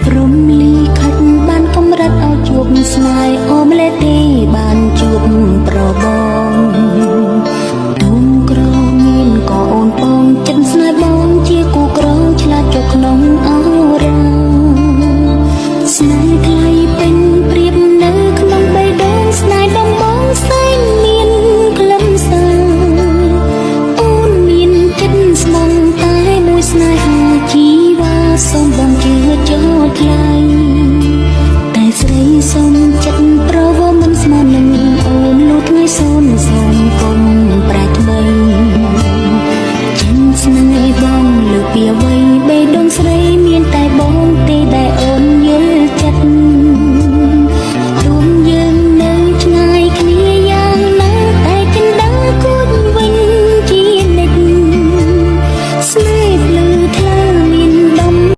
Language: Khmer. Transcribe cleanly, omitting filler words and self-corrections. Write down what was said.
ព្រំលីខិតបានកំរិតឲ្យជួបស្នេហ៍អូម្លេះទេបានជួបប្របងទុំក្រមានក៏អូនបងចិត្តស្នេហ៍បងជាគូក្រងឆ្លាតចុះក្នុងអរ៉ាស្នេហ៍ថ្លៃពេញព្រៀបនៅក្នុងបេះដូងស្នេហ៍ដំបងស្នេហ៍មានក្លឹមសាអូនមានចិត្តស្មងតែមួយស្នេហាជីវ៉ាសូមបងជឿចោលថ្លា